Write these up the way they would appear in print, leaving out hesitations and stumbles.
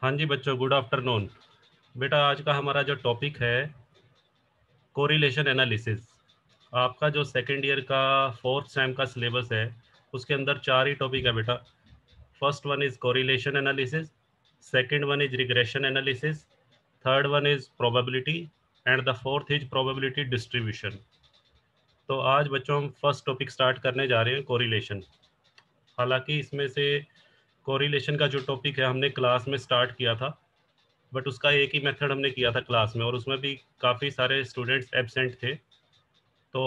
हाँ जी बच्चों, good afternoon. बेटा आज का हमारा जो टॉपिक है कोरिलेशन एनालिसिस। आपका जो सेकेंड ईयर का फोर्थ सेम का सिलेबस है उसके अंदर 4 ही टॉपिक है बेटा। First one is correlation analysis, second one is regression analysis, third one is probability and the fourth is probability distribution. तो आज बच्चों हम फर्स्ट टॉपिक स्टार्ट करने जा रहे हैं कोरिलेशन। हालांकि इसमें से कोरिलेशन का जो टॉपिक है हमने क्लास में स्टार्ट किया था, बट उसका एक ही मेथड हमने किया था क्लास में और उसमें भी काफ़ी सारे स्टूडेंट्स एब्सेंट थे। तो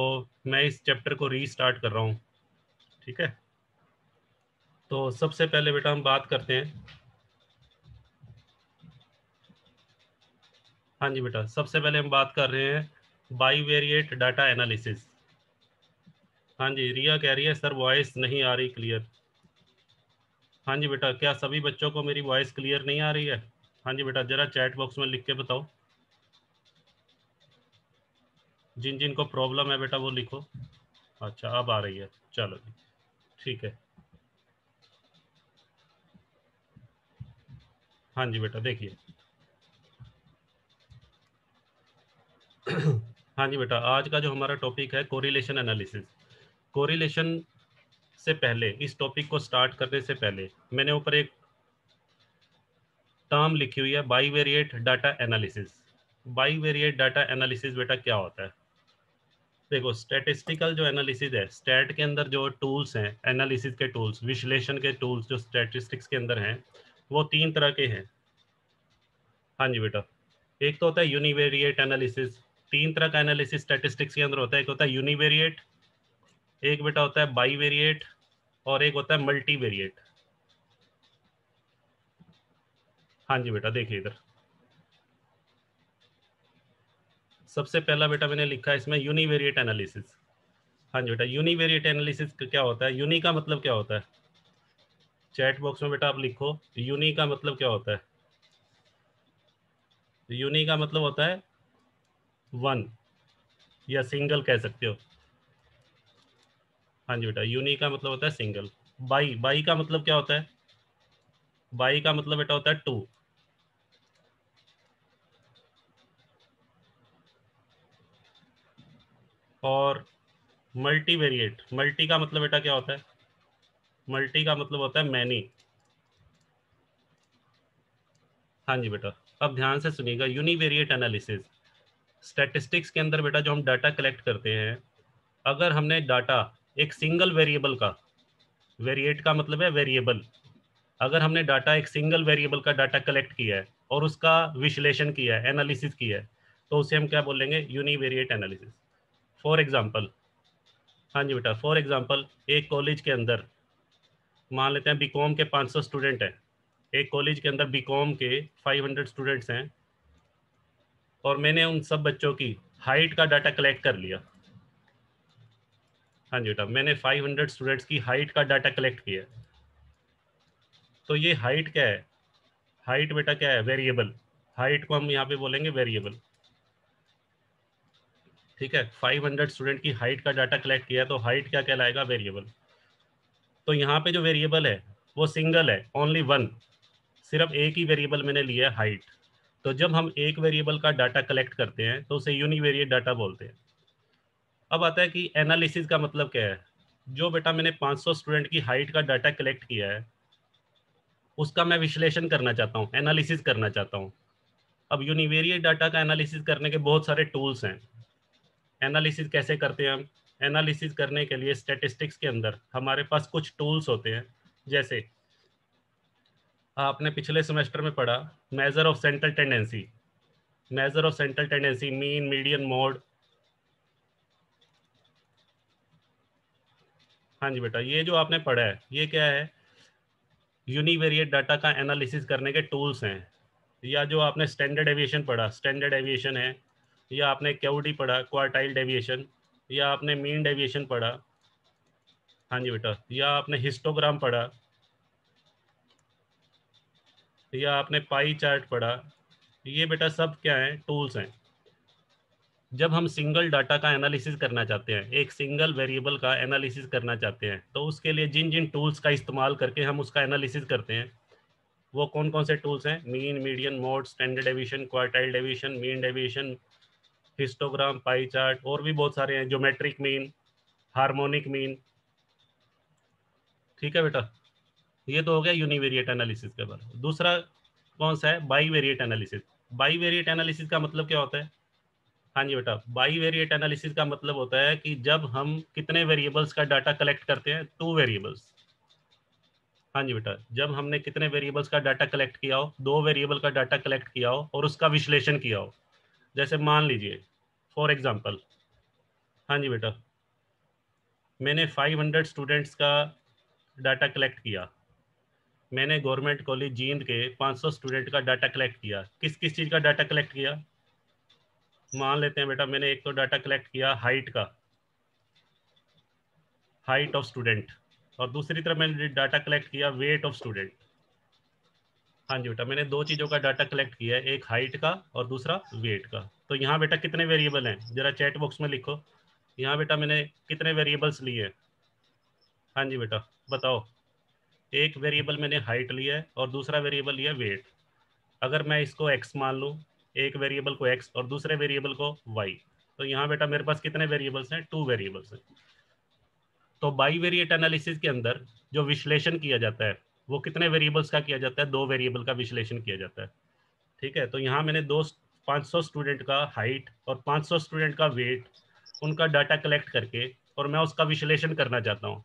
मैं इस चैप्टर को रीस्टार्ट कर रहा हूँ। ठीक है, तो सबसे पहले बेटा हम बात करते हैं। हाँ जी बेटा, सबसे पहले हम बात कर रहे हैं बाईवेरिएट डाटा एनालिसिस। हाँ जी, रिया कह रही है सर वॉइस नहीं आ रही क्लियर। हाँ जी बेटा, क्या सभी बच्चों को मेरी वॉइस क्लियर नहीं आ रही है? हाँ जी बेटा, ज़रा चैट बॉक्स में लिख के बताओ। जिन जिन को प्रॉब्लम है बेटा वो लिखो। अच्छा, अब आ रही है, चलो जी, ठीक है। हाँ जी बेटा, देखिए। हाँ जी बेटा, आज का जो हमारा टॉपिक है कोरिलेशन एनालिसिस। कोरिलेशन से पहले, इस टॉपिक को स्टार्ट करने से पहले मैंने ऊपर एक टर्म लिखी हुई है, bivariate data analysis. Bivariate data analysis बेटा क्या होता है? देखो, स्टैटिस्टिकल जो एनालिसिस है, स्टैट के अंदर जो टूल्स हैं, एनालिसिस के टूल्स, विश्लेषण के टूल्स जो स्टैटिस्टिक्स के अंदर हैं, वो 3 तरह के हैं। हाँ जी बेटा, एक तो होता है यूनिवेरिएट एनालिसिस। 3 तरह का एनालिसिस स्टैटिस्टिक्स के अंदर होता है। एक होता है यूनिवेरिएट, एक बेटा होता है बाईवेरिएट, और एक होता है मल्टीवेरिएट। हाँ जी बेटा, देखिए इधर सबसे पहला बेटा मैंने लिखा है इसमें यूनिवेरिएट एनालिसिस। हाँ जी बेटा, यूनिवेरिएट एनालिसिस क्या होता है? यूनि का मतलब क्या होता है? चैट बॉक्स में बेटा आप लिखो, यूनि का मतलब क्या होता है? यूनि का मतलब होता है वन, या सिंगल कह सकते हो। हाँ जी बेटा, यूनि का मतलब होता है सिंगल। बाई, बाई का मतलब क्या होता है? बाई का मतलब बेटा होता है टू। और मल्टीवेरिएट, मल्टी का मतलब बेटा क्या होता है? मल्टी का मतलब होता है मैनी। हाँ जी बेटा, अब ध्यान से सुनिएगा। यूनिवेरिएट एनालिसिस स्टैटिस्टिक्स के अंदर बेटा जो हम डाटा कलेक्ट करते हैं, अगर हमने डाटा एक सिंगल वेरिएबल का, वेरिएट का मतलब है वेरिएबल, अगर हमने डाटा एक सिंगल वेरिएबल का डाटा कलेक्ट किया है और उसका विश्लेषण किया है, एनालिसिस किया है, तो उसे हम क्या बोलेंगे? Univariate analysis. फॉर एग्जांपल, हाँ जी बेटा, फॉर एग्जांपल एक कॉलेज के अंदर मान लेते हैं बीकॉम के 500 स्टूडेंट हैं। एक कॉलेज के अंदर बीकॉम के 500 स्टूडेंट्स हैं, और मैंने उन सब बच्चों की हाइट का डाटा कलेक्ट कर लिया। हाँ जी बेटा, मैंने 500 स्टूडेंट्स की हाइट का डाटा कलेक्ट किया। तो ये हाइट क्या है? हाइट बेटा क्या है? वेरिएबल। हाइट को हम यहाँ पे बोलेंगे वेरिएबल। ठीक है, 500 स्टूडेंट की हाइट का डाटा कलेक्ट किया, तो हाइट क्या कहलाएगा? वेरिएबल। तो यहाँ पे जो वेरिएबल है वो सिंगल है, ओनली वन। सिर्फ एक ही वेरिएबल मैंने लिया है, हाइट। तो जब हम एक वेरिएबल का डाटा कलेक्ट करते हैं तो उसे यूनिवेरिएट डाटा बोलते हैं। अब आता है कि एनालिसिस का मतलब क्या है। जो बेटा मैंने 500 स्टूडेंट की हाइट का डाटा कलेक्ट किया है, उसका मैं विश्लेषण करना चाहता हूँ, एनालिसिस करना चाहता हूँ। अब यूनिवेरिएट डाटा का एनालिसिस करने के बहुत सारे टूल्स हैं। एनालिसिस कैसे करते हैं हम? एनालिसिस करने के लिए स्टैटिस्टिक्स के अंदर हमारे पास कुछ टूल्स होते हैं। जैसे आपने पिछले सेमेस्टर में पढ़ा, measure of central tendency. Measure of central tendency, mean, median, mode. हाँ जी बेटा, ये जो आपने पढ़ा है ये क्या है? यूनिवेरिएट डाटा का एनालिसिस करने के टूल्स हैं। या जो आपने स्टैंडर्ड एविएशन पढ़ा, स्टैंडर्ड एविएशन है। या आपने क्यूडी पढ़ा, क्वार्टाइल डेविएशन। या आपने मीन डेविएशन पढ़ा। हाँ जी बेटा, या आपने हिस्टोग्राम पढ़ा। या आपने पाई चार्ट पढ़ा। ये बेटा सब क्या है? टूल्स हैं। जब हम सिंगल डाटा का एनालिसिस करना चाहते हैं, एक सिंगल वेरिएबल का एनालिसिस करना चाहते हैं, तो उसके लिए जिन जिन टूल्स का इस्तेमाल करके हम उसका एनालिसिस करते हैं, वो कौन कौन से टूल्स हैं? Mean, median, mode, standard deviation, quartile deviation, mean deviation, histogram, pie chart, और भी बहुत सारे हैं, ज्योमेट्रिक मीन, हार्मोनिक मीन। ठीक है बेटा, ये तो हो गया यूनिवेरिएट एनालिसिस के बारे। दूसरा कौन सा है? Bivariate analysis. बाईवेरिएट एनालिसिस का मतलब क्या होता है? हाँ जी बेटा, बाईवेरिएट एनालिसिस का मतलब होता है कि जब हम कितने वेरिएबल्स का डाटा कलेक्ट करते हैं? 2 वेरिएबल्स। हाँ जी बेटा, जब हमने कितने वेरिएबल्स का डाटा कलेक्ट किया हो, 2 वेरिएबल का डाटा कलेक्ट किया हो और उसका विश्लेषण किया हो। जैसे मान लीजिए फॉर एग्जांपल, हाँ जी बेटा, मैंने 500 स्टूडेंट्स का डाटा कलेक्ट किया। मैंने गवर्नमेंट कॉलेज जींद के 500 स्टूडेंट का डाटा कलेक्ट किया। किस किस चीज़ का डाटा कलेक्ट किया? मान लेते हैं बेटा, मैंने एक तो डाटा कलेक्ट किया हाइट का, हाइट ऑफ स्टूडेंट, और दूसरी तरफ मैंने डाटा कलेक्ट किया वेट ऑफ स्टूडेंट। हाँ जी बेटा, मैंने 2 चीज़ों का डाटा कलेक्ट किया है, एक हाइट का और दूसरा वेट का। तो यहाँ बेटा कितने वेरिएबल हैं? जरा चैट बॉक्स में लिखो। यहाँ बेटा मैंने कितने वेरिएबल्स लिए? हाँ जी बेटा बताओ। एक वेरिएबल मैंने हाइट लिया है और दूसरा वेरिएबल लिया वेट। अगर मैं इसको x मान लूँ, एक वेरिएबल को x और दूसरे वेरिएबल को y, तो यहाँ बेटा मेरे पास कितने वेरिएबल्स हैं? 2 वेरिएबल्स हैं। तो बाईवेरिएट एनालिसिस के अंदर जो विश्लेषण किया जाता है वो कितने वेरिएबल्स का किया जाता है? 2 वेरिएबल का विश्लेषण किया जाता है। ठीक है, तो यहाँ मैंने 500 स्टूडेंट का हाइट और 500 स्टूडेंट का वेट, उनका डाटा कलेक्ट करके और मैं उसका विश्लेषण करना चाहता हूँ।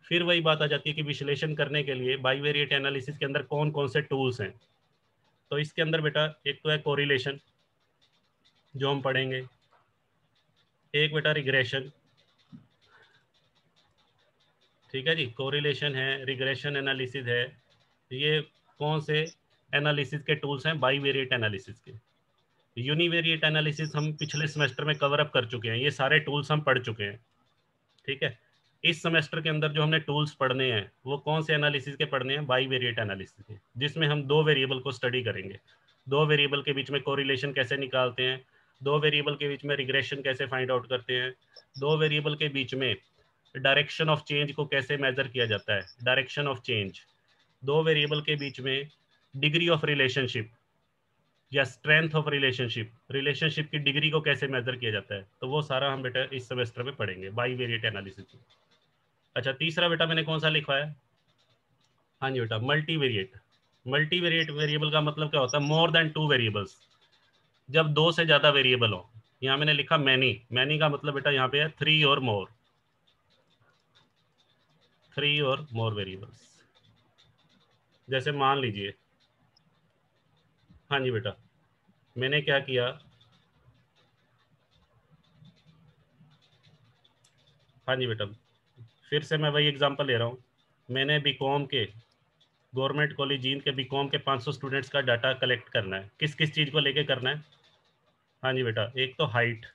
फिर वही बात आ जाती है कि विश्लेषण करने के लिए बाईवेरिएट एनालिसिस के अंदर कौन कौन से टूल्स हैं। तो इसके अंदर बेटा एक तो है कोरिलेशन, जो हम पढ़ेंगे। एक बेटा रिग्रेशन। ठीक है जी, कोरिलेशन है, रिग्रेशन एनालिसिस है। ये कौन से एनालिसिस के टूल्स हैं? बाईवेरिएट एनालिसिस के। यूनिवेरिएट एनालिसिस हम पिछले सेमेस्टर में कवर अप कर चुके हैं, ये सारे टूल्स हम पढ़ चुके हैं। ठीक है, इस सेमेस्टर के अंदर जो हमने टूल्स पढ़ने हैं वो कौन से एनालिसिस के पढ़ने हैं? बाईवेरिएट एनालिसिस के, जिसमें हम 2 वेरिएबल को स्टडी करेंगे। 2 वेरिएबल के बीच में कोरिलेशन कैसे निकालते हैं, 2 वेरिएबल के बीच में रिग्रेशन कैसे फाइंड आउट करते हैं, 2 वेरिएबल के बीच में डायरेक्शन ऑफ चेंज को कैसे मेजर किया जाता है, डायरेक्शन ऑफ चेंज, 2 वेरिएबल के बीच में डिग्री ऑफ रिलेशनशिप या स्ट्रेंथ ऑफ रिलेशनशिप, रिलेशनशिप की डिग्री को कैसे मेजर किया जाता है। तो वो सारा हम बेटा इस सेमेस्टर में पढ़ेंगे बाईवेरिएट एनालिसिस। अच्छा, तीसरा बेटा मैंने कौन सा लिखा है? हाँ जी बेटा, मल्टीवेरिएट। मल्टीवेरिएट वेरिएबल का मतलब क्या होता है? मोर देन 2 वेरिएबल्स, जब 2 से ज्यादा वेरिएबल हो। यहाँ मैंने लिखा मैनी, मैनी का मतलब बेटा यहाँ पे है 3 और मोर, 3 और मोर वेरिएबल्स। जैसे मान लीजिए, हाँ जी बेटा, मैंने क्या किया, हाँ जी बेटा, फिर से मैं वही एग्जांपल ले रहा हूँ। मैंने बीकॉम के, गवर्नमेंट कॉलेज जींद के बीकॉम के 500 स्टूडेंट्स का डाटा कलेक्ट करना है। किस किस चीज़ को लेके करना है? हाँ जी बेटा, एक तो हाइट,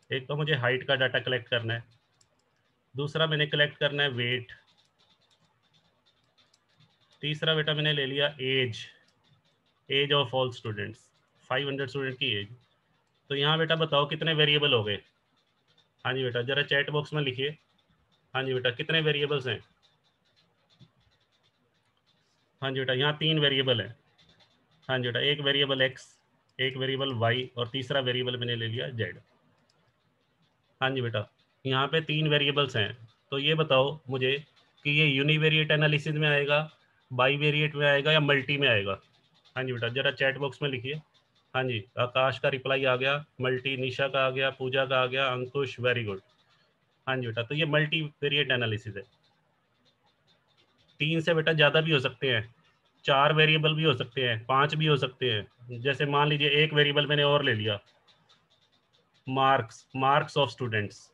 एक तो मुझे हाइट का डाटा कलेक्ट करना है। दूसरा मैंने कलेक्ट करना है वेट। तीसरा बेटा मैंने ले लिया age, age of all students, 500 student की एज। तो यहाँ बेटा बताओ कितने वेरिएबल हो गए? हाँ जी बेटा, जरा चैट बॉक्स में लिखिए। हाँ जी बेटा, कितने वेरिएबल्स हैं? हाँ जी बेटा, यहाँ 3 वेरिएबल है। हाँ जी बेटा, एक वेरिएबल एक्स, एक वेरिएबल वाई और तीसरा वेरिएबल मैंने ले लिया जेड। हाँ जी बेटा, यहाँ पे 3 वेरिएबल्स हैं। तो ये बताओ मुझे कि ये यूनिवेरिएट एनालिसिस में आएगा, बाईवेरिएट में आएगा या मल्टी में आएगा? हाँ जी बेटा, जरा चैट बॉक्स में लिखिए। हाँ जी, आकाश का रिप्लाई आ गया मल्टी, निशा का आ गया, पूजा का आ गया, अंकुश वेरी गुड। हाँ जी बेटा, तो ये मल्टी वेरिएट एनालिसिस है। 3 से बेटा ज़्यादा भी हो सकते हैं, 4 वेरिएबल भी हो सकते हैं, 5 भी हो सकते हैं। जैसे मान लीजिए एक वेरिएबल मैंने और ले लिया, मार्क्स, मार्क्स ऑफ स्टूडेंट्स।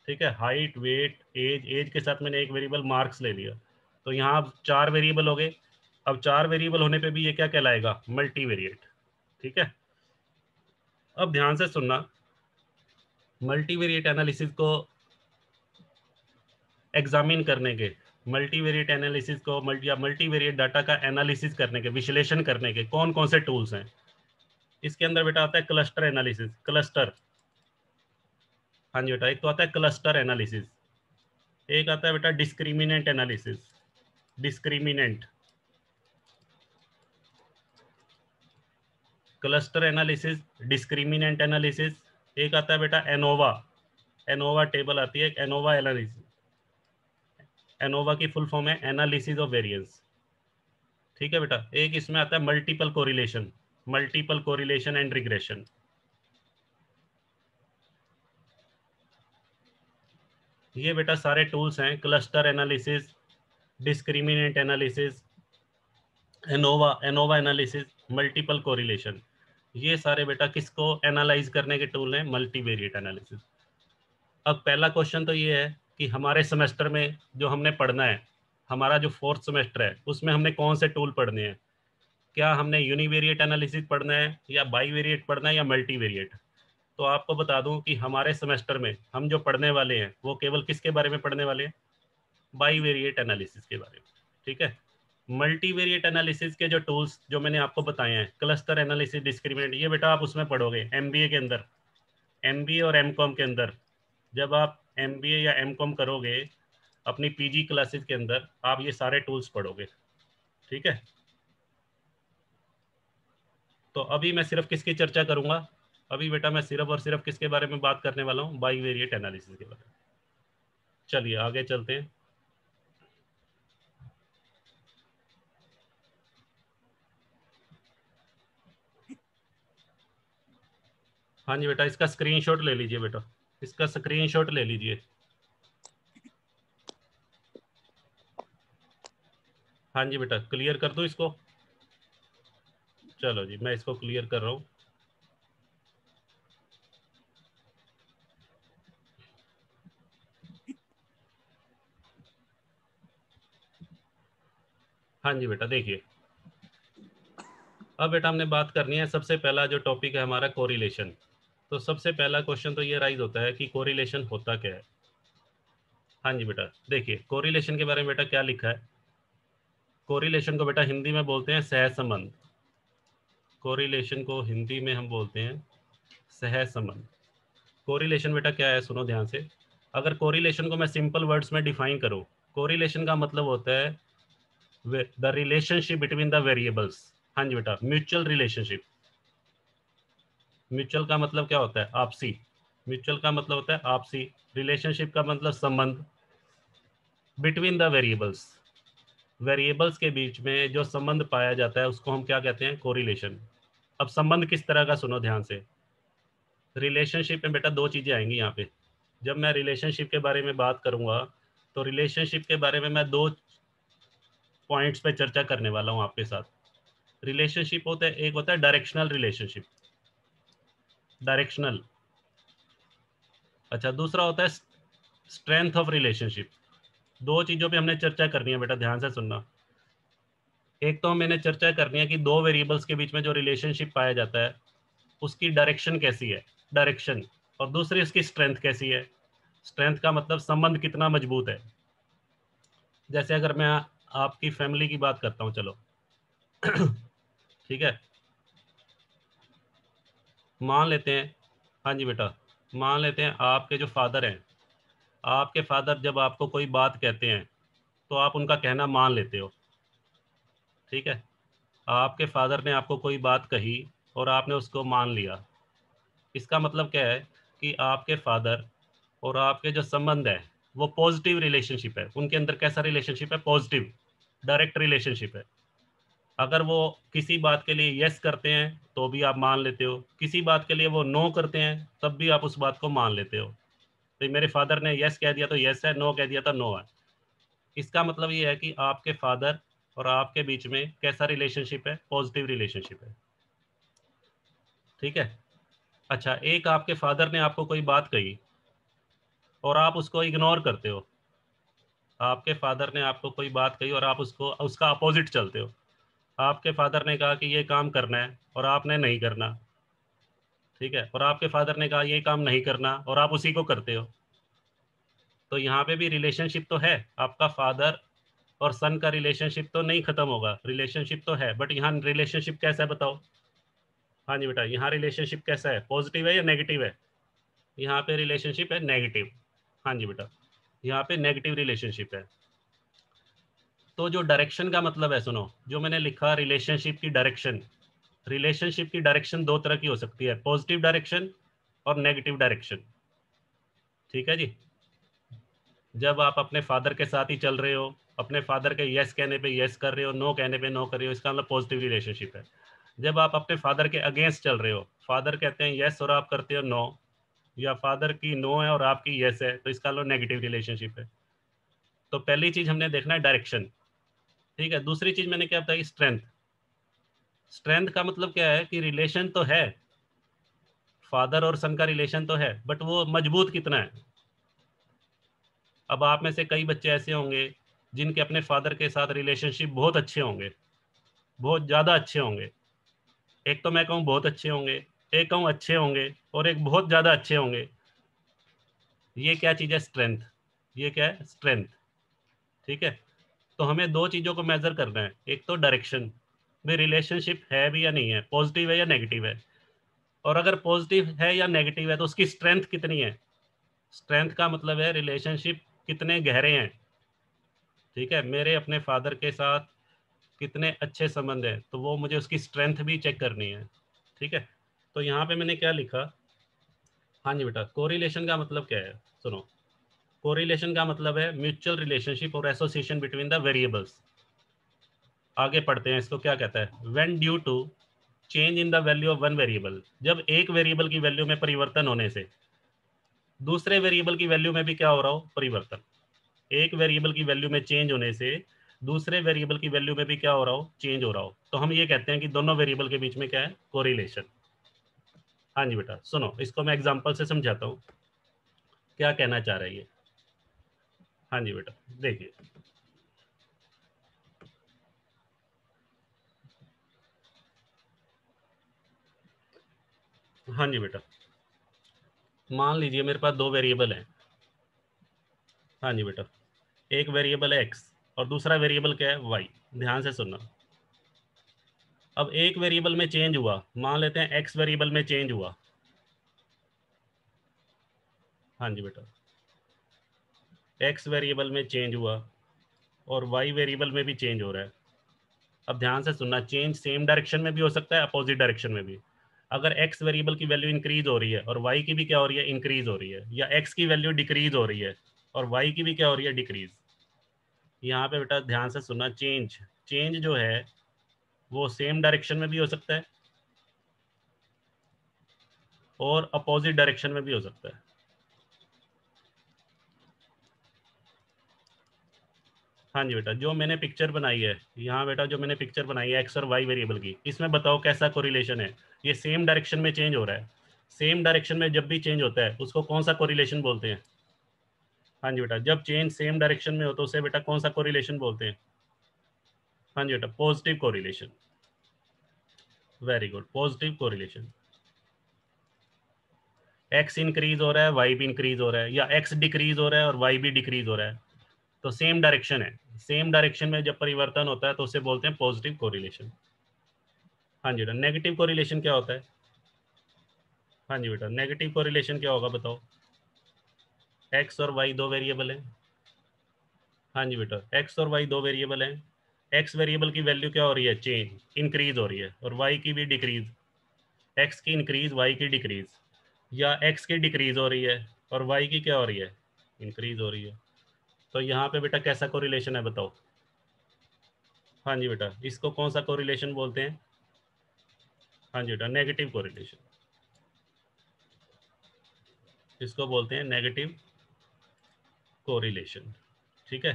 ठीक है, हाइट वेट एज, एज के साथ मैंने एक वेरिएबल मार्क्स ले लिया। तो यहाँ अब 4 वेरिएबल हो गए। अब 4 वेरिएबल होने पे भी ये क्या कहलाएगा? मल्टीवेरिएट। ठीक है, अब ध्यान से सुनना। मल्टीवेरिएट एनालिसिस को एग्जामिन करने के, मल्टीवेरिएट एनालिसिस को मल्टीवेरिएट डाटा का एनालिसिस करने के, विश्लेषण करने के कौन कौन से टूल्स हैं? इसके अंदर बेटा आता है क्लस्टर एनालिसिस, क्लस्टर। हाँ जी बेटा, एक तो आता है क्लस्टर एनालिसिस, एक आता है बेटा discriminant analysis, discriminant. Cluster analysis, discriminant analysis, एक आता है बेटा एनोवा, एनोवा टेबल आती है, एनोवा एनालिसिस, एनोवा की फुल फॉर्म है एनालिसिस ऑफ वेरिएंस, ठीक है बेटा। एक इसमें आता है multiple correlation, multiple correlation and regression. ये बेटा सारे टूल्स हैं, cluster analysis, discriminant analysis, ANOVA, ANOVA analysis, multiple correlation, ये सारे बेटा किसको एनालाइज करने के टूल हैं, मल्टीवेरिएट एनालिसिस। अब पहला क्वेश्चन तो ये है कि हमारे सेमेस्टर में जो हमने पढ़ना है, हमारा जो फोर्थ सेमेस्टर है उसमें हमने कौन से टूल पढ़ने हैं, क्या हमने यूनिवेरिएट एनालिसिस पढ़ना है या बाईवेरिएट पढ़ना है या मल्टीवेरिएट। तो आपको बता दूं कि हमारे सेमेस्टर में हम जो पढ़ने वाले हैं वो केवल किसके बारे में पढ़ने वाले हैं, बाईवेरिएट एनालिसिस के बारे में, ठीक है। मल्टीवेरिएट एनालिसिस के जो टूल्स जो मैंने आपको बताए हैं, क्लस्टर एनालिसिस, डिस्क्रिमिनेंट, ये बेटा आप उसमें पढ़ोगे एमबीए के अंदर, एमबीए और एमकॉम के अंदर। जब आप एमबीए या एमकॉम करोगे अपनी पीजी क्लासेस के अंदर, आप ये सारे टूल्स पढ़ोगे, ठीक है। तो अभी मैं सिर्फ किसकी चर्चा करूंगा, अभी बेटा मैं सिर्फ और सिर्फ किसके बारे में बात करने वाला हूँ, बाईवेरिएट एनालिसिस के बारे में। चलिए आगे चलते हैं। हाँ जी बेटा, इसका स्क्रीनशॉट ले लीजिए बेटा, इसका स्क्रीनशॉट ले लीजिए। हाँ जी बेटा, क्लियर कर दूँ इसको, चलो जी मैं इसको क्लियर कर रहा हूँ। हाँ जी बेटा देखिए, अब बेटा हमने बात करनी है, सबसे पहला जो टॉपिक है हमारा कोरिलेशन। तो सबसे पहला क्वेश्चन तो ये राइज होता है कि कोरिलेशन होता क्या है। हाँ जी बेटा देखिए, कोरिलेशन के बारे में बेटा क्या लिखा है, कोरिलेशन को बेटा हिंदी में बोलते हैं सहसंबंध, कोरिलेशन को हिंदी में हम बोलते हैं सहसंबंध। कोरिलेशन बेटा क्या है, सुनो ध्यान से। अगर कोरिलेशन को मैं सिंपल वर्ड्स में डिफाइन करूं, कोरिलेशन का मतलब होता है the relationship between the variables. हाँ जी बेटा, म्यूचुअल रिलेशनशिप। म्यूचुअल का मतलब क्या होता है, आपसी। म्यूचुअल का मतलब होता है आपसी, रिलेशनशिप का मतलब संबंध, बिटवीन द वेरिएबल्स, वेरिएबल्स के बीच में जो संबंध पाया जाता है उसको हम क्या कहते हैं, कोरिलेशन। अब संबंध किस तरह का, सुनो ध्यान से। रिलेशनशिप में बेटा दो चीजें आएंगी यहाँ पे। जब मैं रिलेशनशिप के बारे में बात करूंगा तो रिलेशनशिप के बारे में मैं दो पॉइंट्स पे चर्चा करने वाला हूँ आपके साथ। रिलेशनशिप होता है, एक होता है डायरेक्शनल रिलेशनशिप, डायरेक्शनल। अच्छा, दूसरा होता है स्ट्रेंथ ऑफ रिलेशनशिप। दो चीजों पे हमने चर्चा करनी है बेटा, ध्यान से सुनना। एक तो मैंने चर्चा करनी है कि दो वेरिएबल्स के बीच में जो रिलेशनशिप पाया जाता है उसकी डायरेक्शन कैसी है, डायरेक्शन। और दूसरी उसकी स्ट्रेंथ कैसी है, स्ट्रेंथ का मतलब संबंध कितना मजबूत है। जैसे अगर मैं आपकी फैमिली की बात करता हूँ, चलो ठीक है, मान लेते हैं, हाँ जी बेटा, मान लेते हैं आपके जो फादर हैं, आपके फादर जब आपको कोई बात कहते हैं तो आप उनका कहना मान लेते हो, ठीक है। आपके फादर ने आपको कोई बात कही और आपने उसको मान लिया, इसका मतलब क्या है कि आपके फादर और आपके जो संबंध है वो पॉजिटिव रिलेशनशिप है, उनके अंदर कैसा रिलेशनशिप है, पॉजिटिव, डायरेक्ट रिलेशनशिप है। अगर वो किसी बात के लिए यस करते हैं तो भी आप मान लेते हो, किसी बात के लिए वो नो करते हैं तब भी आप उस बात को मान लेते हो। तो मेरे फादर ने यस कह दिया तो यस है, नो कह दिया तो नो है। इसका मतलब ये है कि आपके फादर और आपके बीच में कैसा रिलेशनशिप है, पॉजिटिव रिलेशनशिप है, ठीक है। अच्छा, एक आपके फादर ने आपको कोई बात कही और आप उसको इग्नोर करते हो, आपके फादर ने आपको कोई बात कही और आप उसको उसका अपोजिट चलते हो। आपके फादर ने कहा कि ये काम करना है और आपने नहीं करना, ठीक है, और आपके फादर ने कहा ये काम नहीं करना और आप उसी को करते हो। तो यहाँ पे भी रिलेशनशिप तो है, आपका फादर और सन का रिलेशनशिप तो नहीं खत्म होगा, रिलेशनशिप तो है, बट यहाँ रिलेशनशिप कैसा है बताओ। हाँ जी बेटा, यहाँ रिलेशनशिप कैसा है, पॉजिटिव है या नेगेटिव है, यहाँ पे रिलेशनशिप है नेगेटिव। हाँ जी बेटा, यहाँ पे नेगेटिव रिलेशनशिप है। तो जो डायरेक्शन का मतलब है, सुनो, जो मैंने लिखा रिलेशनशिप की डायरेक्शन, रिलेशनशिप की डायरेक्शन दो तरह की हो सकती है, पॉजिटिव डायरेक्शन और नेगेटिव डायरेक्शन। ठीक है जी। जब आप अपने फादर के साथ ही चल रहे हो, अपने फादर के यस कहने पे यस कर रहे हो, नो कहने पे नो कर रहे हो, इसका मतलब पॉजिटिव रिलेशनशिप है। जब आप अपने फादर के अगेंस्ट चल रहे हो, फादर कहते हैं यस और आप करते हो नो, या फादर की नो है और आपकी यस है, तो इसका मतलब नेगेटिव रिलेशनशिप है। तो पहली चीज हमने देखना है डायरेक्शन। ठीक है। दूसरी चीज मैंने क्या बताई, स्ट्रेंथ। स्ट्रेंथ का मतलब क्या है कि रिलेशन तो है, फादर और सन का रिलेशन तो है, बट वो मजबूत कितना है। अब आप में से कई बच्चे ऐसे होंगे जिनके अपने फादर के साथ रिलेशनशिप बहुत अच्छे होंगे, बहुत ज़्यादा अच्छे होंगे। एक तो मैं कहूँ बहुत अच्छे होंगे, एक कहूँ अच्छे होंगे, और एक बहुत ज़्यादा अच्छे होंगे। ये क्या चीज़ है, स्ट्रेंथ। ये क्या है, स्ट्रेंथ। ठीक है। तो हमें दो चीज़ों को मेजर करना है, एक तो डायरेक्शन, भाई रिलेशनशिप है भी या नहीं है, पॉजिटिव है या नेगेटिव है, और अगर पॉजिटिव है या नेगेटिव है तो उसकी स्ट्रेंथ कितनी है। स्ट्रेंथ का मतलब है रिलेशनशिप कितने गहरे हैं। ठीक है। मेरे अपने फादर के साथ कितने अच्छे संबंध हैं, तो वो मुझे उसकी स्ट्रेंथ भी चेक करनी है। ठीक है। तो यहाँ पे मैंने क्या लिखा, हाँ जी बेटा, कोरिलेशन का मतलब क्या है, सुनो। कोरिलेशन का मतलब है म्यूचुअल रिलेशनशिप और एसोसिएशन बिटवीन द वेरिएबल्स। आगे पढ़ते हैं इसको क्या कहता है। When due to change in the value of one variable, जब एक वेरिएबल की वैल्यू में परिवर्तन होने से दूसरे वेरिएबल की वैल्यू में भी क्या हो रहा हो, परिवर्तन। एक वेरिएबल की वैल्यू में चेंज होने से दूसरे वेरिएबल की वैल्यू में भी क्या हो रहा हो, चेंज हो रहा हो, तो हम ये कहते हैं कि दोनों वेरिएबल के बीच में क्या है, कोरिलेशन। हाँ जी बेटा, सुनो इसको मैं एग्जांपल से समझाता हूँ क्या कहना चाह रहा है ये। हाँ जी बेटा, देखिए। हाँ जी बेटा, मान लीजिए मेरे पास दो वेरिएबल हैं। हाँ जी बेटा, एक वेरिएबल है एक्स और दूसरा वेरिएबल क्या है, वाई। ध्यान से सुनना। अब एक वेरिएबल में चेंज हुआ, मान लेते हैं एक्स वेरिएबल में चेंज हुआ। हाँ जी बेटा, एक्स वेरिएबल में चेंज हुआ और वाई वेरिएबल में भी चेंज हो रहा है। अब ध्यान से सुनना, चेंज सेम डायरेक्शन में भी हो सकता है, अपोजिट डायरेक्शन में भी। अगर एक्स वेरिएबल की वैल्यू इंक्रीज हो रही है और वाई की भी क्या हो रही है, इंक्रीज हो रही है, या एक्स की वैल्यू डिक्रीज हो रही है और वाई की भी क्या हो रही है, डिक्रीज। यहाँ पे बेटा ध्यान से सुनना, चेंज चेंज जो है वो सेम डायरेक्शन में भी हो सकता है और अपोजिट डायरेक्शन में भी हो सकता है। हाँ जी बेटा, जो मैंने पिक्चर बनाई है यहाँ बेटा, जो मैंने पिक्चर बनाई है एक्स और वाई वेरिएबल की, इसमें बताओ कैसा कोरिलेशन है। ये सेम डायरेक्शन में चेंज हो रहा है। सेम डायरेक्शन में जब भी चेंज होता है उसको कौन सा कोरिलेशन बोलते हैं। हाँ जी बेटा, जब चेंज सेम डायरेक्शन में हो तो उसे बेटा कौन सा कोरिलेशन बोलते हैं। हाँ जी बेटा, positive correlation. Very good, positive correlation. X increase हो रहा है, वाई भी इंक्रीज हो रहा है, या एक्स डिक्रीज हो रहा है और वाई भी डिक्रीज हो रहा है, तो सेम डायरेक्शन है। सेम डायरेक्शन में जब परिवर्तन होता है तो उसे बोलते हैं पॉजिटिव कोरिलेशन। हाँ जी बेटा, नेगेटिव कोरिलेशन क्या होता है। हाँ जी बेटा, नेगेटिव कोरिलेशन क्या होगा बताओ। एक्स और वाई दो वेरिएबल हैं। हाँ जी बेटा, एक्स और वाई दो वेरिएबल हैं। एक्स वेरिएबल की वैल्यू क्या हो रही है, चेंज इंक्रीज हो रही है, और वाई की भी डिक्रीज। एक्स की इंक्रीज, वाई की डिक्रीज, या एक्स की डिक्रीज हो रही है और वाई की क्या हो रही है, इंक्रीज हो रही है। तो यहाँ पे बेटा कैसा कोरिलेशन है बताओ। हाँ जी बेटा, इसको कौन सा कोरिलेशन बोलते हैं। हाँ जी बेटा, नेगेटिव कोरिलेशन। इसको बोलते हैं नेगेटिव कोरिलेशन। ठीक है।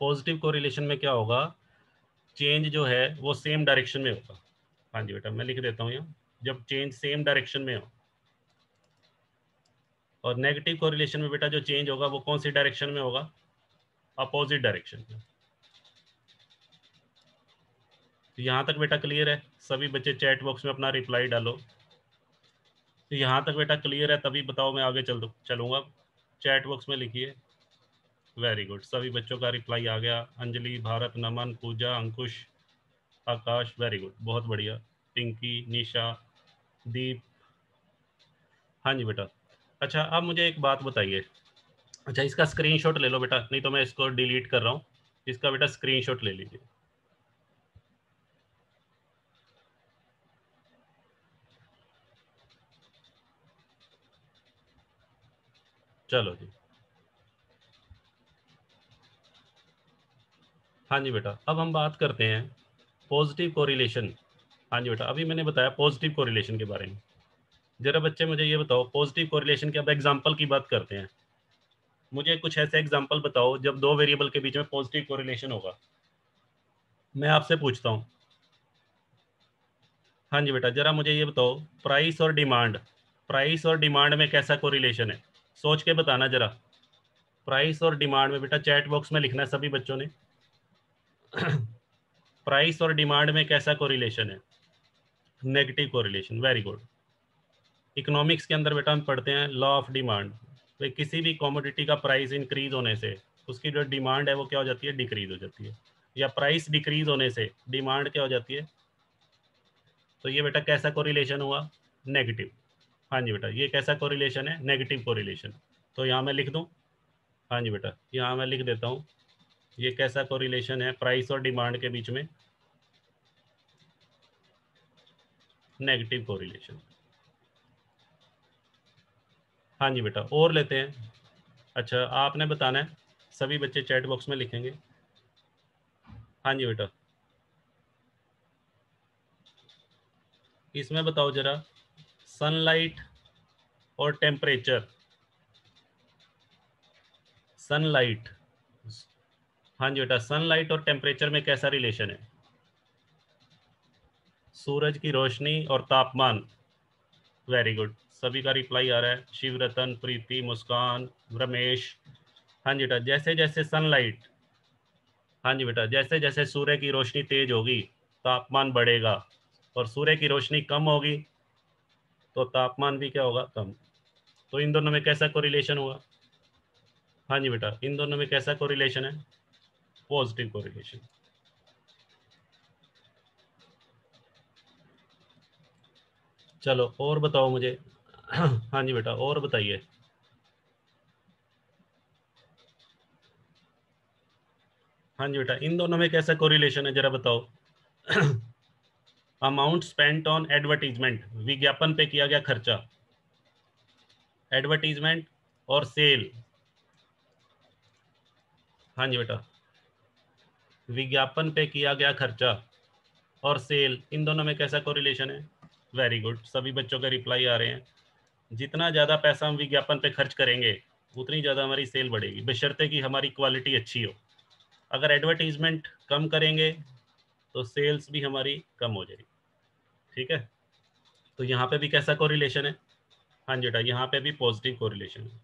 पॉजिटिव कोरिलेशन में क्या होगा, चेंज जो है वो सेम डायरेक्शन में होगा। हाँ जी बेटा, मैं लिख देता हूँ यहाँ, जब चेंज सेम डायरेक्शन में हो। और नेगेटिव कोरिलेशन में बेटा जो चेंज होगा वो कौन सी डायरेक्शन में होगा, अपोजिट डायरेक्शन में। तो यहाँ तक बेटा क्लियर है। सभी बच्चे चैट बॉक्स में अपना रिप्लाई डालो। तो यहाँ तक बेटा क्लियर है, तभी बताओ मैं आगे चलूँगा। चैट बॉक्स में लिखिए। वेरी गुड, सभी बच्चों का रिप्लाई आ गया। अंजलि, भारत, नमन, पूजा, अंकुश, आकाश, वेरी गुड, बहुत बढ़िया। पिंकी, निशा, दीप। हाँ जी बेटा। अच्छा, अब मुझे एक बात बताइए। अच्छा, इसका स्क्रीनशॉट ले लो बेटा, नहीं तो मैं इसको डिलीट कर रहा हूँ। इसका बेटा स्क्रीनशॉट ले लीजिए। चलो जी। हाँ जी बेटा, अब हम बात करते हैं पॉजिटिव कोरिलेशन। हाँ जी बेटा, अभी मैंने बताया पॉजिटिव कोरिलेशन के बारे में। जरा बच्चे मुझे ये बताओ, पॉजिटिव कोरिलेशन के अब एग्जांपल की बात करते हैं। मुझे कुछ ऐसे एग्जांपल बताओ जब दो वेरिएबल के बीच में पॉजिटिव कोरिलेशन होगा। मैं आपसे पूछता हूँ। हाँ जी बेटा, जरा मुझे ये बताओ, प्राइस और डिमांड, प्राइस और डिमांड में कैसा कोरिलेशन है? सोच के बताना जरा। प्राइस और डिमांड में बेटा चैट बॉक्स में लिखना है सभी बच्चों ने। प्राइस और डिमांड में कैसा कोरिलेशन है? Negative correlation, very good. Economics के अंदर बेटा हम पढ़ते हैं लॉ ऑफ डिमांड। तो किसी भी कमोडिटी का प्राइस इंक्रीज होने से उसकी जो डिमांड है वो क्या हो जाती है? डिक्रीज हो जाती है। या प्राइस डिक्रीज होने से डिमांड क्या हो जाती है? तो ये बेटा कैसा कोरिलेशन हुआ? नेगेटिव। हाँ जी बेटा, ये कैसा कोरिलेशन है? Negative correlation. तो यहाँ मैं लिख दूँ? हाँ जी बेटा, यहाँ मैं लिख देता हूँ, ये कैसा कोरिलेशन है प्राइस और डिमांड के बीच में? Negative correlation. हाँ जी बेटा, और लेते हैं। अच्छा, आपने बताना है, सभी बच्चे चैट बॉक्स में लिखेंगे। हाँ जी बेटा, इसमें बताओ जरा, सनलाइट और टेम्परेचर। सनलाइट, हाँ जी बेटा, सनलाइट और टेम्परेचर में कैसा रिलेशन है? सूरज की रोशनी और तापमान। वेरी गुड, सभी का रिप्लाई आ रहा है। शिवरतन, प्रीति, मुस्कान, रमेश। हाँ जी बेटा, जैसे जैसे सनलाइट, हाँ जी बेटा, जैसे जैसे सूर्य की रोशनी तेज होगी तापमान बढ़ेगा, और सूर्य की रोशनी कम होगी तो तापमान भी क्या होगा? कम। तो इन दोनों में कैसा कोरिलेशन हुआ? हाँ जी बेटा, इन दोनों में कैसा कोरिलेशन है? Positive correlation. चलो और बताओ मुझे। हाँ जी बेटा, और बताइए। हाँ जी बेटा, इन दोनों में कैसा कोरिलेशन है जरा बताओ। अमाउंट स्पेंट ऑन एडवर्टीजमेंट, विज्ञापन पे किया गया खर्चा। एडवर्टीजमेंट और सेल। हाँ जी बेटा, विज्ञापन पे किया गया खर्चा और सेल, इन दोनों में कैसा कोरिलेशन है? वेरी गुड, सभी बच्चों के रिप्लाई आ रहे हैं। जितना ज़्यादा पैसा हम विज्ञापन पे खर्च करेंगे उतनी ज़्यादा हमारी सेल बढ़ेगी, बशर्ते कि हमारी क्वालिटी अच्छी हो। अगर एडवर्टीजमेंट कम करेंगे तो सेल्स भी हमारी कम हो जाएगी। ठीक है, तो यहाँ पे भी कैसा कोरिलेशन है? हाँ जी बेटा, यहाँ पे भी पॉजिटिव कोरिलेशन है।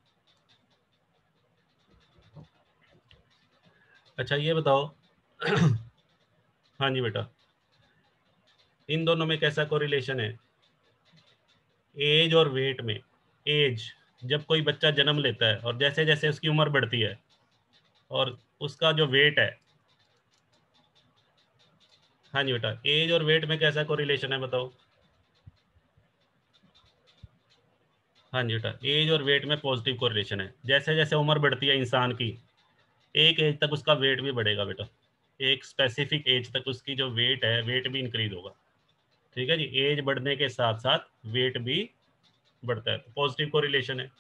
अच्छा ये बताओ। हाँ जी बेटा, इन दोनों में कैसा कोरिलेशन है? एज और वेट में। एज, जब कोई बच्चा जन्म लेता है और जैसे जैसे उसकी उम्र बढ़ती है और उसका जो वेट है। हाँ जी बेटा, एज और वेट में कैसा कोरिलेशन है बताओ? हाँ जी बेटा, एज और वेट में पॉजिटिव कोरिलेशन है। जैसे जैसे उम्र बढ़ती है इंसान की, एक एज तक उसका वेट भी बढ़ेगा बेटा। एक स्पेसिफिक एज तक उसकी जो वेट है, वेट भी इंक्रीज होगा। ठीक है जी, एज बढ़ने के साथ साथ वेट भी बढ़ता है, तो पॉजिटिव कोरिलेशन है।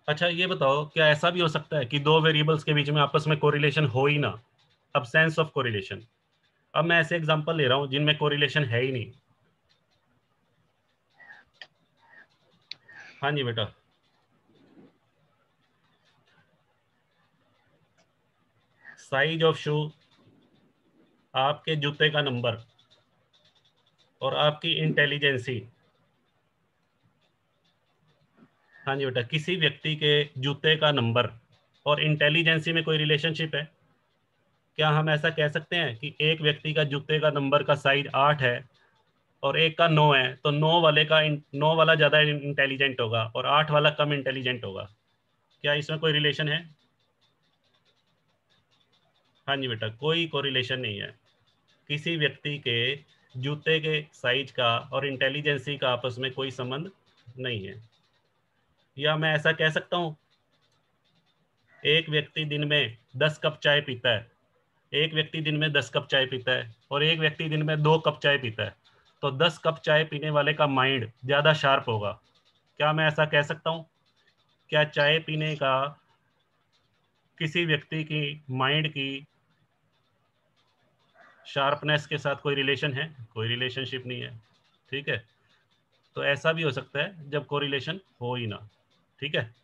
अच्छा ये बताओ, क्या ऐसा भी हो सकता है कि दो वेरिएबल्स के बीच में आपस में कोरिलेशन हो ही ना? Absence of correlation. अब मैं ऐसे एग्जांपल ले रहा हूं जिनमें कोरिलेशन है ही नहीं। हाँ जी बेटा, साइज ऑफ शू, आपके जूते का नंबर और आपकी इंटेलिजेंसी। हाँ जी बेटा, किसी व्यक्ति के जूते का नंबर और इंटेलिजेंसी में कोई रिलेशनशिप है? क्या हम ऐसा कह सकते हैं कि एक व्यक्ति का जूते का नंबर का साइज 8 है और एक का 9 है, तो 9 वाला ज़्यादा इंटेलिजेंट होगा और 8 वाला कम इंटेलिजेंट होगा? क्या इसमें कोई रिलेशन है? हाँ जी बेटा, कोई कोरिलेशन नहीं है। किसी व्यक्ति के जूते के साइज का और इंटेलिजेंसी का आपस में कोई संबंध नहीं है। या मैं ऐसा कह सकता हूँ, एक व्यक्ति दिन में 10 कप चाय पीता है, एक व्यक्ति दिन में 10 कप चाय पीता है और एक व्यक्ति दिन में 2 कप चाय पीता है, तो 10 कप चाय पीने वाले का माइंड ज़्यादा शार्प होगा। क्या मैं ऐसा कह सकता हूँ? क्या चाय पीने का किसी व्यक्ति की माइंड की शार्पनेस के साथ कोई रिलेशन है? कोई रिलेशनशिप नहीं है। ठीक है, तो ऐसा भी हो सकता है जब कोरिलेशन हो ही ना। ठीक है,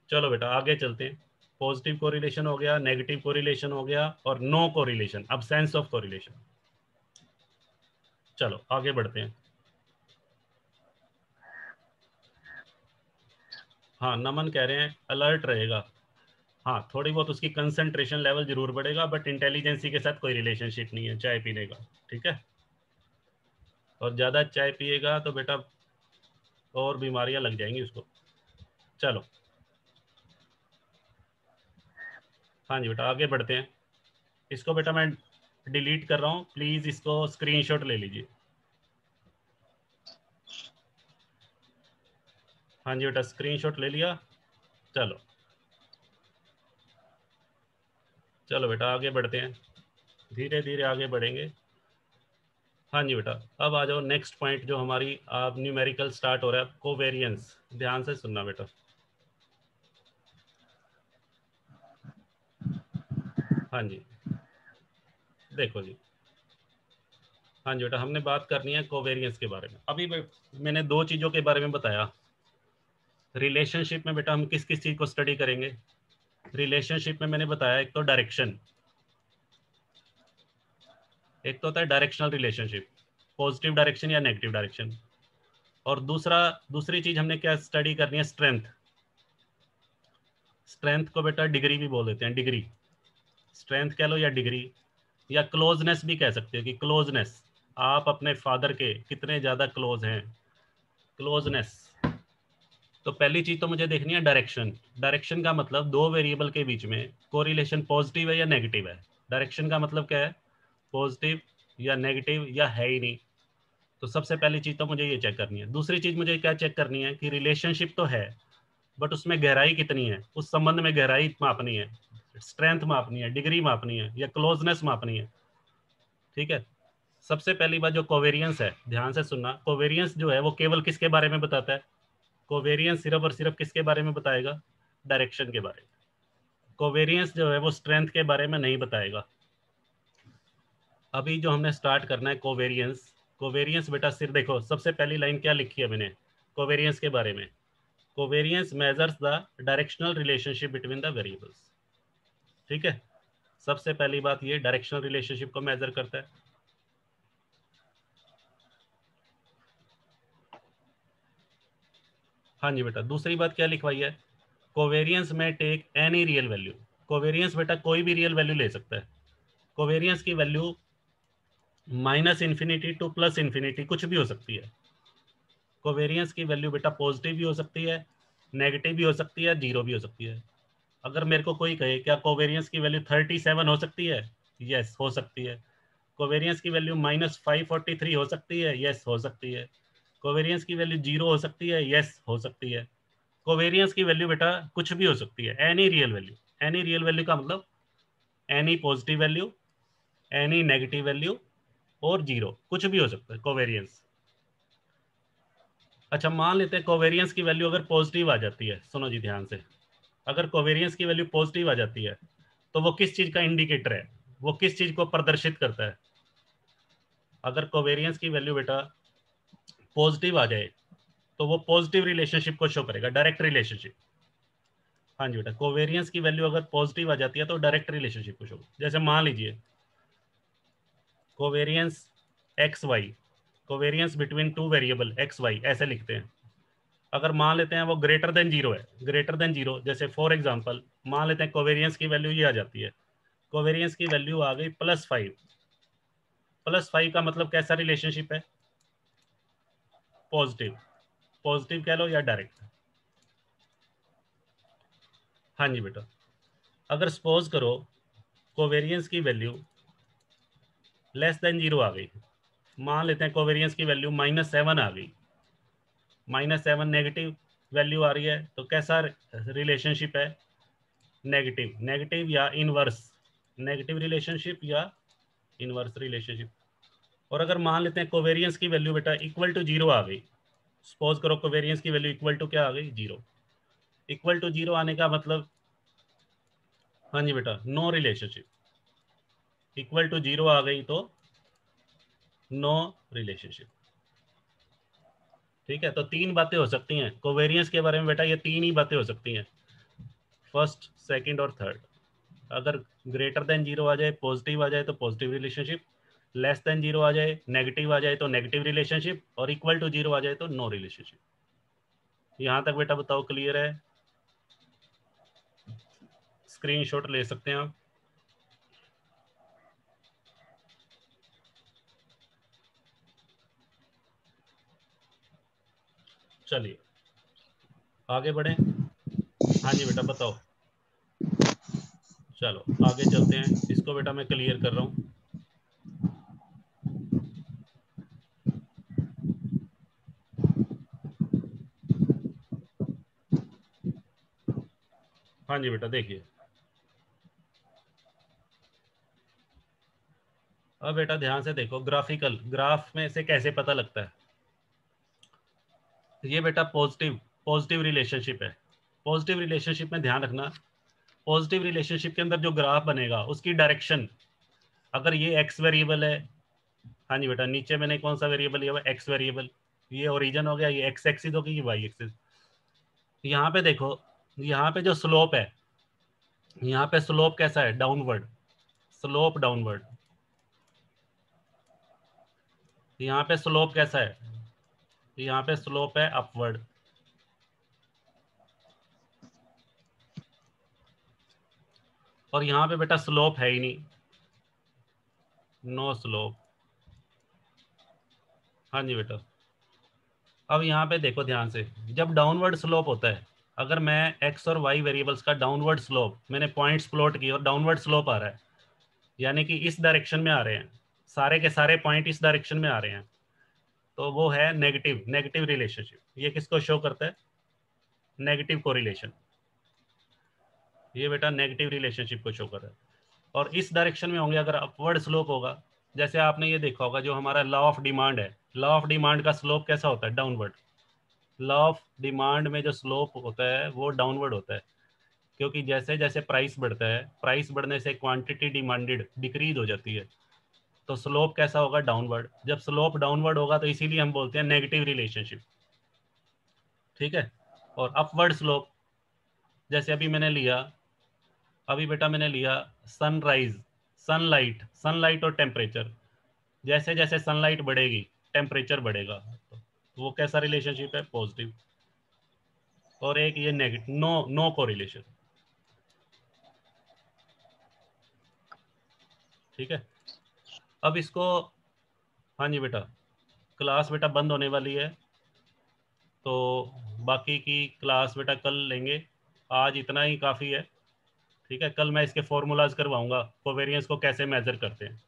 चलो बेटा आगे चलते हैं। पॉजिटिव कोरिलेशन हो गया, नेगेटिव कोरिलेशन हो गया, और no correlation, absence of correlation. चलो आगे बढ़ते हैं। हाँ, नमन कह रहे हैं अलर्ट रहेगा। हाँ, थोड़ी बहुत उसकी कंसंट्रेशन लेवल जरूर बढ़ेगा, बट इंटेलिजेंसी के साथ कोई रिलेशनशिप नहीं है चाय पीने का। ठीक है, और ज़्यादा चाय पिएगा तो बेटा और बीमारियां लग जाएंगी उसको। चलो, हाँ जी बेटा आगे बढ़ते हैं। इसको बेटा मैं डिलीट कर रहा हूँ, प्लीज़ इसको स्क्रीनशॉट ले लीजिए। हाँ जी बेटा, स्क्रीनशॉट ले लिया। चलो चलो बेटा आगे बढ़ते हैं, धीरे धीरे आगे बढ़ेंगे। हाँ जी बेटा, अब आ जाओ नेक्स्ट पॉइंट जो हमारी अब न्यूमेरिकल स्टार्ट हो रहा है, कोवेरियंस। ध्यान से सुनना बेटा। हाँ जी, देखो जी। हाँ जी बेटा, हमने बात करनी है कोवेरियंस के बारे में। अभी मैंने दो चीज़ों के बारे में बताया। रिलेशनशिप में बेटा हम किस किस चीज़ को स्टडी करेंगे? रिलेशनशिप में मैंने बताया एक तो डायरेक्शन, एक तो होता है डायरेक्शनल रिलेशनशिप, पॉजिटिव डायरेक्शन या नेगेटिव डायरेक्शन। और दूसरी चीज़ हमने क्या स्टडी करनी है? स्ट्रेंथ। स्ट्रेंथ को बेटा डिग्री भी बोल देते हैं, डिग्री। स्ट्रेंथ कह लो या डिग्री, या क्लोजनेस भी कह सकते हो कि क्लोजनेस, आप अपने फादर के कितने ज़्यादा क्लोज हैं, क्लोजनेस। तो पहली चीज़ तो मुझे देखनी है डायरेक्शन। डायरेक्शन का मतलब दो वेरिएबल के बीच में कोरिलेशन पॉजिटिव है या नेगेटिव है। डायरेक्शन का मतलब क्या है? पॉजिटिव या नेगेटिव या है ही नहीं। तो सबसे पहली चीज़ तो मुझे ये चेक करनी है। दूसरी चीज़ मुझे क्या चेक करनी है कि रिलेशनशिप तो है, बट उसमें गहराई कितनी है, उस संबंध में गहराई मापनी है, स्ट्रेंथ मापनी है, डिग्री मापनी है, या क्लोजनेस मापनी है। ठीक है, सबसे पहली बात जो कोवेरियंस है, ध्यान से सुनना। कोवेरियंस जो है वो केवल किसके बारे में बताता है? कोवेरियंस सिर्फ और सिर्फ किसके बारे में बताएगा? डायरेक्शन के बारे में। कोवेरियंस जो है वो स्ट्रेंथ के बारे में नहीं बताएगा। अभी जो हमने स्टार्ट करना है कोवेरियंस। कोवेरियंस बेटा सिर्फ देखो, सबसे पहली लाइन क्या लिखी है मैंने कोवेरियंस के बारे में? Covariance measures the directional relationship between the variables. ठीक है, सबसे पहली बात ये डायरेक्शनल रिलेशनशिप को मेजर करता है। हाँ जी बेटा, दूसरी बात क्या लिखवाई है? कोवेरियंस में take any real value. Covariance बेटा कोई भी रियल वैल्यू ले सकता है। कोवेरियंस की value minus infinity two plus infinity कुछ भी हो सकती है। कोवेरियंस की वैल्यू बेटा पॉजिटिव भी हो सकती है, नेगेटिव भी हो सकती है, जीरो भी हो सकती है। अगर मेरे को कोई कहे क्या कोवेरियंस की वैल्यू 37 हो सकती है? यस हो सकती है। कोवेरियंस की वैल्यू -543 हो सकती है? यस हो सकती है। कोवेरियंस की वैल्यू जीरो हो सकती है? यस हो सकती है। कोवेरियंस की वैल्यू बेटा कुछ भी हो सकती है, any real value. Any real value का मतलब any positive value, any negative value, और जीरो, कुछ भी हो सकता है कोवेरियंस। अच्छा, मान लेते हैं कोवेरियंस की वैल्यू अगर पॉजिटिव आ जाती है, सुनो जी ध्यान से। अगर कोवेरियंस की वैल्यू पॉजिटिव आ जाती है तो वो किस चीज का इंडिकेटर है? वो किस चीज को प्रदर्शित करता है? अगर कोवेरियंस की वैल्यू बेटा पॉजिटिव आ जाए तो वो पॉजिटिव रिलेशनशिप को शो करेगा, डायरेक्ट रिलेशनशिप। हाँ जी बेटा, कोवेरियंस की वैल्यू अगर पॉजिटिव आ जाती है तो डायरेक्ट रिलेशनशिप को शो। जैसे मान लीजिए covariance x y, covariance between two variable x y ऐसे लिखते हैं। अगर मान लेते हैं वो ग्रेटर देन जीरो है, ग्रेटर देन जीरो, जैसे फॉर एग्जांपल मान लेते हैं कोवेरियंस की वैल्यू ये आ जाती है, कोवेरियंस की वैल्यू आ गई +5। +5 का मतलब कैसा रिलेशनशिप है? पॉजिटिव। पॉजिटिव कह लो या डायरेक्ट। हाँ जी बेटा, अगर सपोज करो कोवेरियंस की वैल्यू लेस देन जीरो आ गई, मान लेते हैं कोवेरियंस की वैल्यू -7 आ गई, -7 नेगेटिव वैल्यू आ रही है, तो कैसा रिलेशनशिप है? नेगेटिव। नेगेटिव या इनवर्स, नेगेटिव रिलेशनशिप या इनवर्स रिलेशनशिप। और अगर मान लेते हैं कोवेरियंस की वैल्यू बेटा इक्वल टू जीरो आ गई, सपोज करो कोवेरियंस की वैल्यू इक्वल टू क्या आ गई? जीरो, इक्वल टू जीरो आने का मतलब, हाँ जी बेटा, no relationship. Equal to zero आ गई तो नो रिलेशनशिप। ठीक है, तो तीन बातें हो सकती हैं कोवेरियंस के बारे में बेटा, ये तीन ही बातें हो सकती हैं, फर्स्ट, सेकंड और थर्ड। अगर ग्रेटर देन जीरो आ जाए, पॉजिटिव आ जाए तो positive relationship, less than zero आ जाए, नेगेटिव आ जाए तो नेगेटिव रिलेशनशिप, और इक्वल टू जीरो आ जाए तो नो रिलेशनशिप। यहाँ तक बेटा बताओ क्लियर है? स्क्रीनशॉट ले सकते हैं आप। चलिए आगे बढ़ें। हाँ जी बेटा बताओ। चलो आगे चलते हैं, इसको बेटा मैं क्लियर कर रहा हूँ। हाँ जी बेटा देखिए, अब बेटा ध्यान से देखो, ग्राफिकल ग्राफ में से कैसे पता लगता है। ये बेटा पॉजिटिव पॉजिटिव रिलेशनशिप है। पॉजिटिव रिलेशनशिप में ध्यान रखना, पॉजिटिव रिलेशनशिप के अंदर जो ग्राफ बनेगा उसकी डायरेक्शन, अगर ये एक्स वेरिएबल है, हाँ जी बेटा नीचे मैंने कौन सा वेरिएबल लिया हुआ, एक्स वेरिएबल, ये ओरिजिन हो गया, ये एक्स एक्सिस होगी, ये वाई एक्सिस। यहाँ पे देखो, यहाँ पे जो स्लोप है, यहाँ पे स्लोप कैसा है, डाउनवर्ड, स्लोप डाउनवर्ड। यहाँ पे स्लोप कैसा है, यहाँ पे स्लोप है अपवर्ड। और यहाँ पे बेटा स्लोप है ही नहीं, नो स्लोप। हाँ जी बेटा, अब यहाँ पे देखो ध्यान से, जब डाउनवर्ड स्लोप होता है, अगर मैं एक्स और वाई वेरिएबल्स का डाउनवर्ड स्लोप, मैंने पॉइंट्स प्लॉट की और डाउनवर्ड स्लोप आ रहा है, यानी कि इस डायरेक्शन में आ रहे हैं, सारे के सारे पॉइंट इस डायरेक्शन में आ रहे हैं, तो वो है नेगेटिव नेगेटिव रिलेशनशिप। ये किसको शो करता है, नेगेटिव कोरिलेशन। ये बेटा नेगेटिव रिलेशनशिप को शो कर रहा है। और इस डायरेक्शन में होंगे अगर अपवर्ड स्लोप होगा, जैसे आपने ये देखा होगा जो हमारा लॉ ऑफ डिमांड है, लॉ ऑफ डिमांड का स्लोप कैसा होता है, डाउनवर्ड। लॉ ऑफ डिमांड में जो स्लोप होता है वो डाउनवर्ड होता है, क्योंकि जैसे जैसे प्राइस बढ़ता है, प्राइस बढ़ने से क्वांटिटी डिमांडेड डिक्रीज हो जाती है, तो स्लोप कैसा होगा, डाउनवर्ड। जब स्लोप डाउनवर्ड होगा तो इसीलिए हम बोलते हैं नेगेटिव रिलेशनशिप। ठीक है, और अपवर्ड स्लोप, जैसे अभी मैंने लिया, अभी बेटा मैंने लिया सनराइज, सनलाइट, सनलाइट और टेम्परेचर, जैसे जैसे सनलाइट बढ़ेगी टेम्परेचर बढ़ेगा, तो वो कैसा रिलेशनशिप है, पॉजिटिव। और एक ये नेगेटिव, नो नो कोरिलेशन। ठीक है, अब इसको, हाँ जी बेटा, क्लास बेटा बंद होने वाली है, तो बाकी की क्लास बेटा कल लेंगे, आज इतना ही काफ़ी है। ठीक है, कल मैं इसके फॉर्मूलाज करवाऊंगा, कोवेरियंस को कैसे मेजर करते हैं।